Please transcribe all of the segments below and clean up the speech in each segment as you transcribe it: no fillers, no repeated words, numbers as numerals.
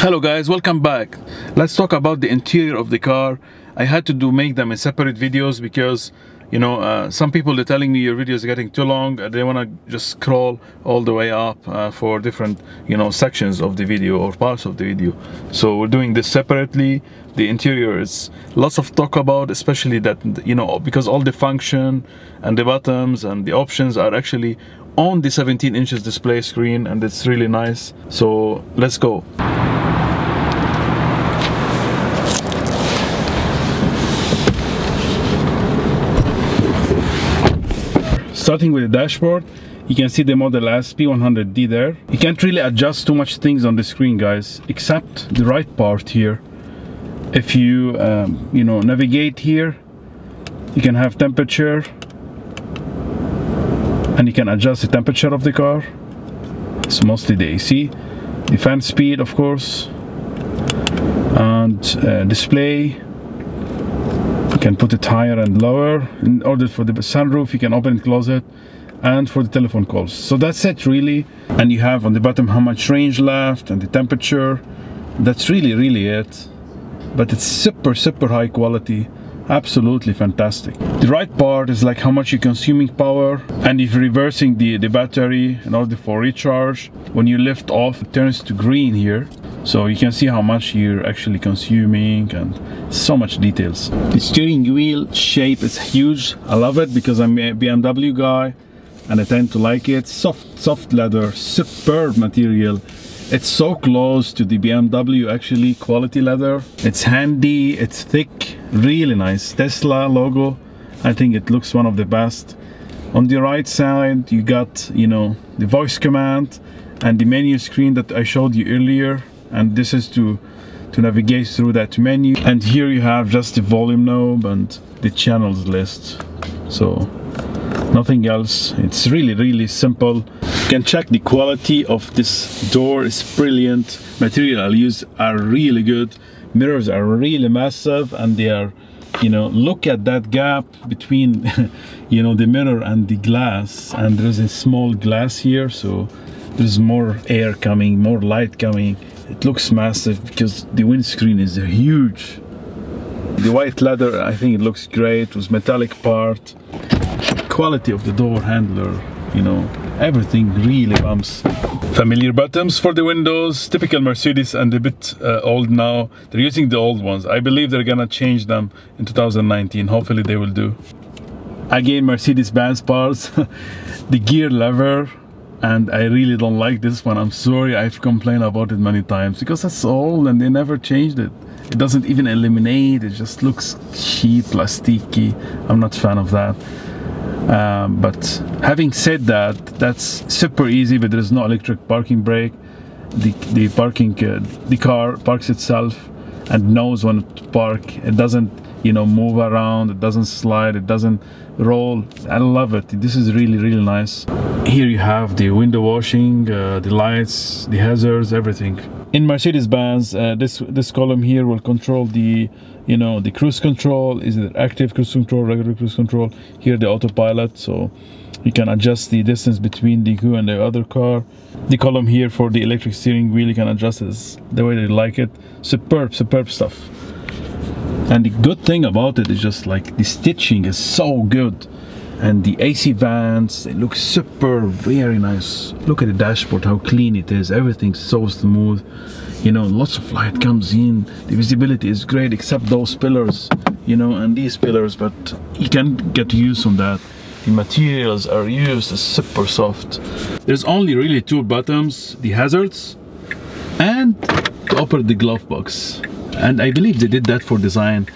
Hello guys, welcome back. Let's talk about the interior of the car. I had to make them in separate videos because some people are telling me your videos are getting too long and they want to just scroll all the way up for different sections of the video or parts of the video. So we're doing this separately. The interior is lots of talk about, especially that because all the function and the buttons and the options are actually on the 17 inches display screen, and it's really nice. So let's go. Starting with the dashboard, you can see the Model S P100D there. You can't really adjust too much things on the screen, guys, except the right part here. If you navigate here, you can have temperature, and you can adjust the temperature of the car. It's mostly the AC, the fan speed, of course, and display. You can put it higher and lower. In order for the sunroof, you can open and close it, and for the telephone calls. So that's it really. And you have on the bottom how much range left and the temperature. That's really it. But it's super high quality, absolutely fantastic. The right part is like how much you're consuming power, and if you're reversing the battery in order for recharge, when you lift off, it turns to green here. So you can see how much you're actually consuming, and so much details. The steering wheel shape is huge. I love it because I'm a BMW guy and I tend to like it. Soft leather, superb material. It's so close to the BMW actually quality leather. It's handy, it's thick, really nice. Tesla logo. I think it looks one of the best. On the right side you got the voice command and the menu screen that I showed you earlier. And this is to navigate through that menu. And here you have just the volume knob and the channels list. So nothing else. It's really simple. You can check the quality of this door. Is brilliant. Material used are really good. Mirrors are really massive, and they are, look at that gap between the mirror and the glass, and there's a small glass here, so there's more air coming, more light coming. It looks massive because the windscreen is huge. The white leather, I think it looks great with metallic part. Quality of the door handler, everything really bumps. Familiar buttons for the windows, typical Mercedes, and a bit old now. They're using the old ones. I believe they're gonna change them in 2019. Hopefully they will do. Again, Mercedes-Benz parts. The gear lever, and I really don't like this one. I'm sorry, I've complained about it many times because it's old and they never changed it. It doesn't even illuminate, it just looks cheap, plasticky. I'm not a fan of that. But having said that, that's super easy, but there is no electric parking brake. The car parks itself and knows when to park. It doesn't move around, it doesn't slide, it doesn't roll. I love it. This is really nice. Here you have the window washing, the lights, the hazards, everything. In Mercedes-Benz, this column here will control the the cruise control. Is it active cruise control, regular cruise control? Here the autopilot, so you can adjust the distance between the you and the other car. The column here for the electric steering wheel, you can adjust it the way you like it. Superb stuff. And the good thing about it is just like the stitching is so good, and the AC vents, they look very nice. Look at the dashboard, how clean it is. Everything's so smooth. Lots of light comes in. The visibility is great, except those pillars, and these pillars, but you can get used to that. The materials are used is super soft. There's only really two buttons, the hazards and to open the glove box. And I believe they did that for design.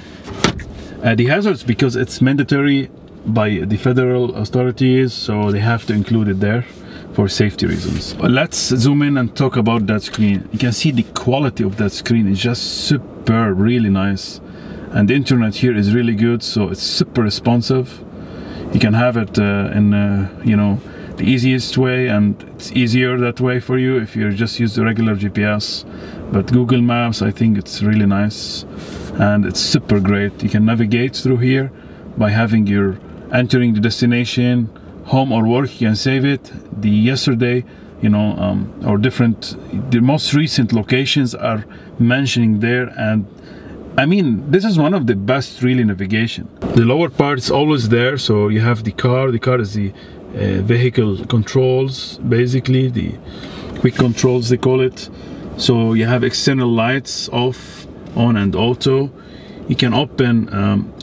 The hazards, because it's mandatory by the federal authorities, so they have to include it there for safety reasons. But let's zoom in and talk about that screen. You can see the quality of that screen is just superb, really nice. And the internet here is really good, so it's super responsive. You can have it in the easiest way, and it's easier that way for you if you just use the regular GPS. But Google Maps, I think it's really nice, and it's super great. You can navigate through here by having your entering the destination, home or work. You can save it. The yesterday you know, or different, the most recent locations are mentioning there. And I mean, this is one of the best really navigation. The lower part is always there, so you have the car is the vehicle controls, basically the quick controls they call it. So you have external lights off, on, and auto. You can open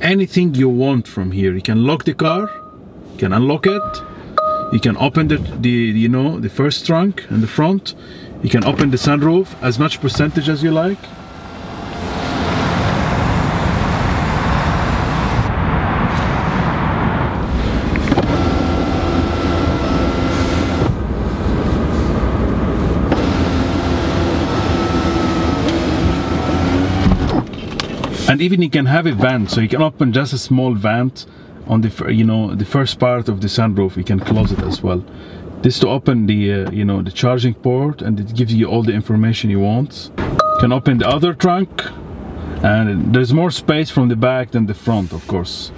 anything you want from here. You can lock the car, you can unlock it, you can open you know, the first trunk and the front. You can open the sunroof as much percentage as you like. And even you can have a vent, so you can open just a small vent on the, you know, the first part of the sunroof. You can close it as well. This to open the you know, the charging port, and it gives you all the information you want. You can open the other trunk, and there's more space from the back than the front, of course.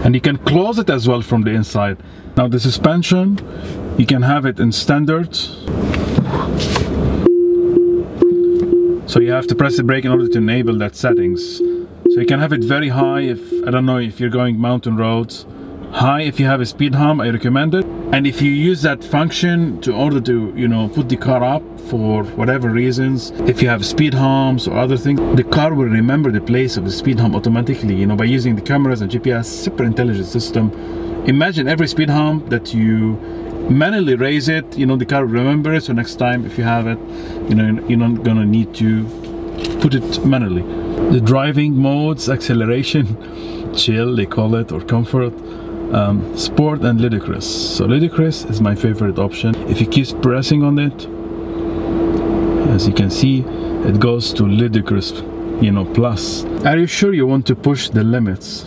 And you can close it as well from the inside. Now the suspension, you can have it in standard. So you have to press the brake in order to enable that settings. So you can have it very high if, I don't know, if you're going mountain roads. High if you have a speed hump, I recommend it. And if you use that function to order to, you know, put the car up for whatever reasons, if you have speed humps or other things, the car will remember the place of the speed hump automatically, you know, by using the cameras and GPS. Super intelligent system. Imagine every speed hump that you manually raise it, you know, the car will remember it, so next time if you have it, you know, you're not gonna need to put it manually. The driving modes, acceleration, chill they call it, or comfort, sport, and ludicrous. So ludicrous is my favorite option. If you keep pressing on it, as you can see, it goes to ludicrous, you know, plus. Are you sure you want to push the limits?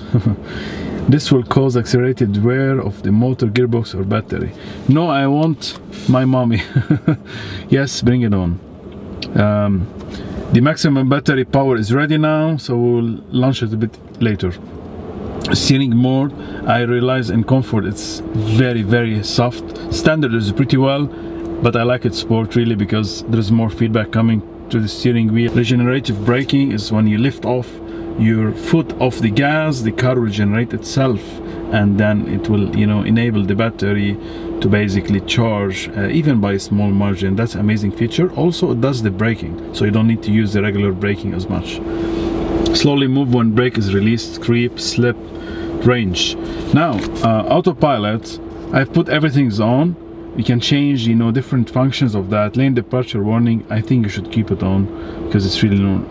This will cause accelerated wear of the motor, gearbox, or battery. No, I want my mommy. Yes, bring it on. The maximum battery power is ready now, so we'll launch it a bit later. Steering mode, I realize in comfort it's very, very soft. Standard is pretty well, but I like it sport really because there's more feedback coming to the steering wheel. Regenerative braking is when you lift off your foot off the gas, the car will regenerate itself, and then it will, you know, enable the battery to basically charge even by a small margin. That's an amazing feature. Also, it does the braking, so you don't need to use the regular braking as much. Slowly move when brake is released, creep, slip, range. Now autopilot, I've put everything's on. You can change, you know, different functions of that. Lane departure warning, I think you should keep it on because it's really known.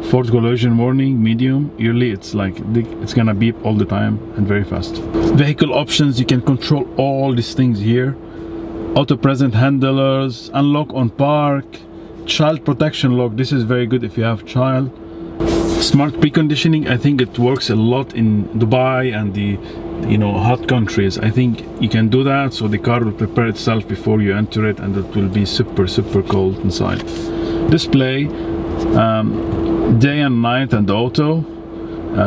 Ford collision warning, medium, early, it's like it's gonna beep all the time and very fast. Vehicle options, you can control all these things here. Auto present handlers, unlock on park, child protection lock. This is very good if you have child. Smart preconditioning, I think it works a lot in Dubai and the, you know, hot countries. I think you can do that, so the car will prepare itself before you enter it, and it will be super cold inside. Display, day and night and auto.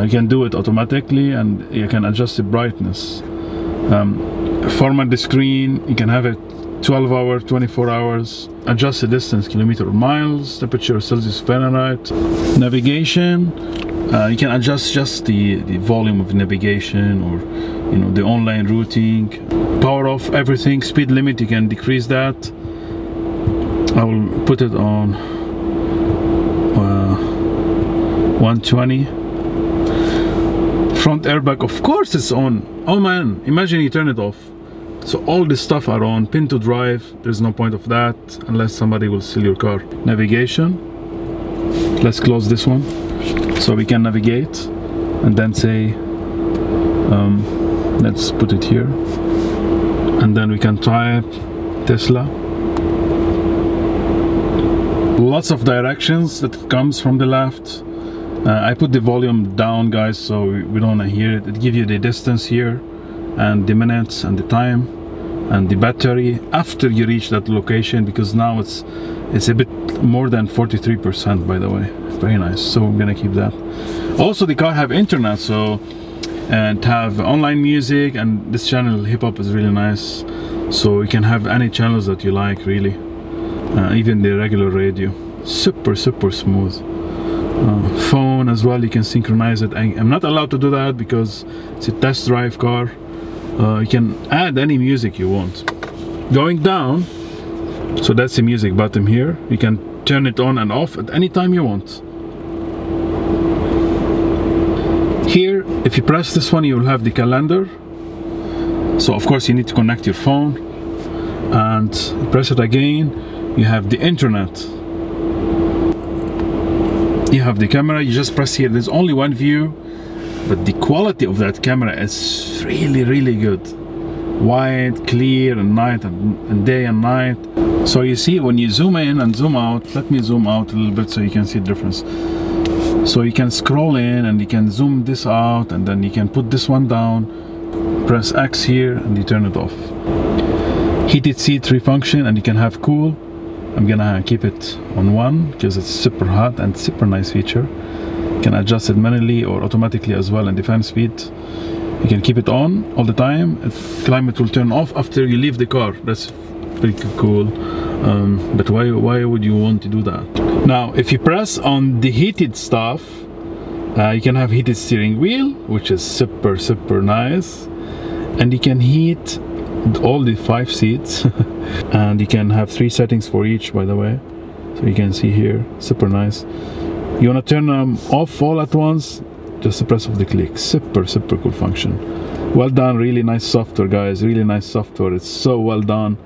You can do it automatically, and you can adjust the brightness. Format the screen, you can have it 12 hours, 24 hours. Adjust the distance, kilometer or miles, temperature, Celsius, Fahrenheit. Navigation, you can adjust just the volume of navigation, or, you know, the online routing. Power off everything. Speed limit, you can decrease that. I will put it on 120. Front airbag, of course it's on. Oh man, imagine you turn it off. So all this stuff are on. Pin to drive, there's no point of that unless somebody will steal your car. Navigation, let's close this one so we can navigate, and then say let's put it here, and then we can type Tesla. Lots of directions that comes from the left. I put the volume down, guys, so we don't want to hear it. It gives you the distance here, and the minutes, and the time, and the battery after you reach that location, because now it's a bit more than 43%, by the way. Very nice, so I'm gonna keep that. Also, the car have internet, so, and have online music, and this channel hip hop is really nice. so you can have any channels that you like, really. Even the regular radio, super smooth. Phone as well, you can synchronize it. I'm not allowed to do that because it's a test drive car. You can add any music you want. Going down, so that's the music button here. You can turn it on and off at any time you want. Here, if you press this one, you will have the calendar. So of course you need to connect your phone, and press it again, you have the internet. You have the camera, you just press here. There's only one view, but the quality of that camera is really good. Wide, clear, and night and day and night. So you see when you zoom in and zoom out, let me zoom out a little bit so you can see the difference. So you can scroll in and you can zoom this out, and then you can put this one down, press X here, and you turn it off. Heated seat function, and you can have cool. I'm gonna keep it on 1 because it's super hot and super nice feature. You can adjust it manually or automatically as well, and the fan speed. You can keep it on all the time. Climate will turn off after you leave the car. That's pretty cool. But why would you want to do that? Now, if you press on the heated stuff, you can have heated steering wheel, which is super nice, and you can heat all the 5 seats. And you can have 3 settings for each, by the way, so you can see here, super nice. You want to turn them off all at once, just the press of the click. Super cool function. Well done, really nice software, guys, really nice software. It's so well done.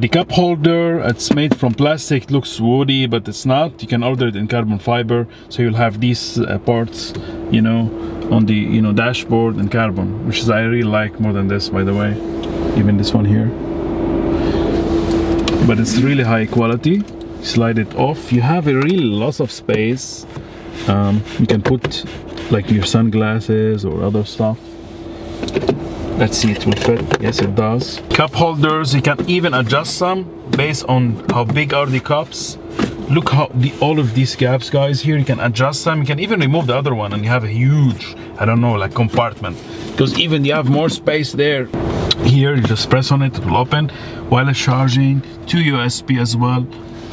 The cup holder, it's made from plastic. It looks woody, but it's not. You can order it in carbon fiber, so you'll have these parts, you know, on the, you know, dashboard in carbon, which is I really like more than this, by the way. Even this one here, but it's really high quality. Slide it off, you have a really lots of space. You can put like your sunglasses or other stuff. Let's see, it will fit. Yes, it does. Cup holders, you can even adjust them based on how big are the cups. Look how all of these gaps, guys, here you can adjust them. You can even remove the other one and you have a huge, I don't know, like compartment, because even you have more space there. Here you just press on it, it will open. Wireless charging, 2 USB as well,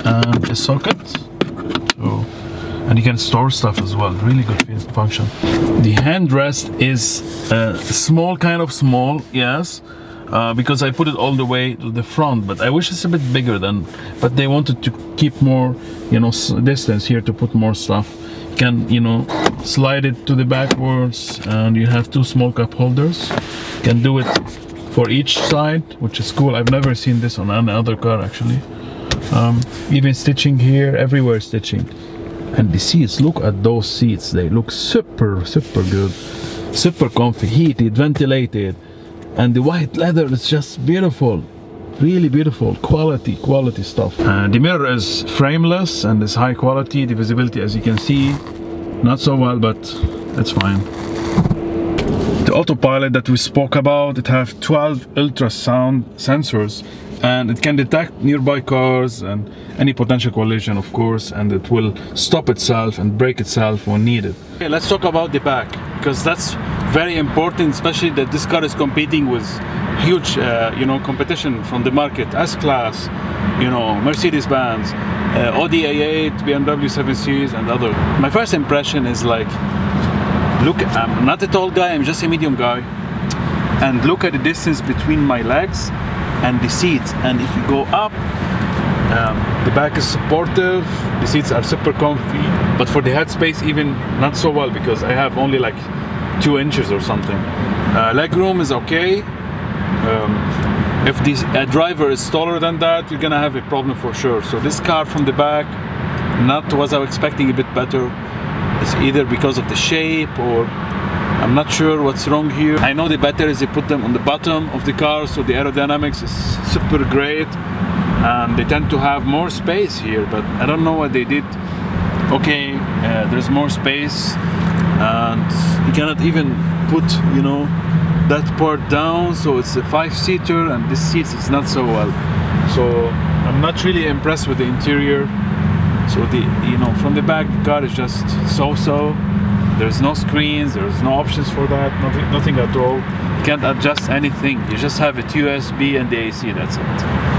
and a socket. So, and you can store stuff as well. Really good function. The handrest is small, kind of small, yes, because I put it all the way to the front, but I wish it's a bit bigger than, but they wanted to keep more, you know, distance here to put more stuff. You can, you know, slide it to the backwards, and you have 2 small cup holders. You can do it for each side, which is cool. I've never seen this on any other car, actually. Even stitching here, everywhere stitching. And the seats, look at those seats. They look super good, super comfy, heated, ventilated, and the white leather is just beautiful, really beautiful, quality stuff. The mirror is frameless and is high quality. The visibility, as you can see, not so well, but it's fine. The autopilot that we spoke about, it have 12 ultrasound sensors, and it can detect nearby cars and any potential collision, of course, and it will stop itself and brake itself when needed. Okay, let's talk about the back, because that's very important, especially that this car is competing with huge you know, competition from the market, S-Class, you know, Mercedes-Benz, Audi A8, BMW 7 Series, and other. My first impression is like, look, I'm not a tall guy, I'm just a medium guy, and look at the distance between my legs and the seats. And if you go up, the back is supportive, the seats are super comfy, but for the headspace even not so well, because I have only like 2 inches or something. Leg room is okay. If the driver is taller than that, you're gonna have a problem for sure. So this car from the back, not what I was expecting, a bit better. It's either because of the shape, or I'm not sure what's wrong here. I know the batteries, they put them on the bottom of the car, so the aerodynamics is super great, and they tend to have more space here, but I don't know what they did. Okay, there's more space, and you cannot even put, you know, that part down, so it's a 5-seater, and this seat is not so well. So I'm not really impressed with the interior. So the, you know, from the back, the car is just so-so. There's no screens, there's no options for that, nothing at all. can't adjust anything. You just have it USB and the AC, that's it.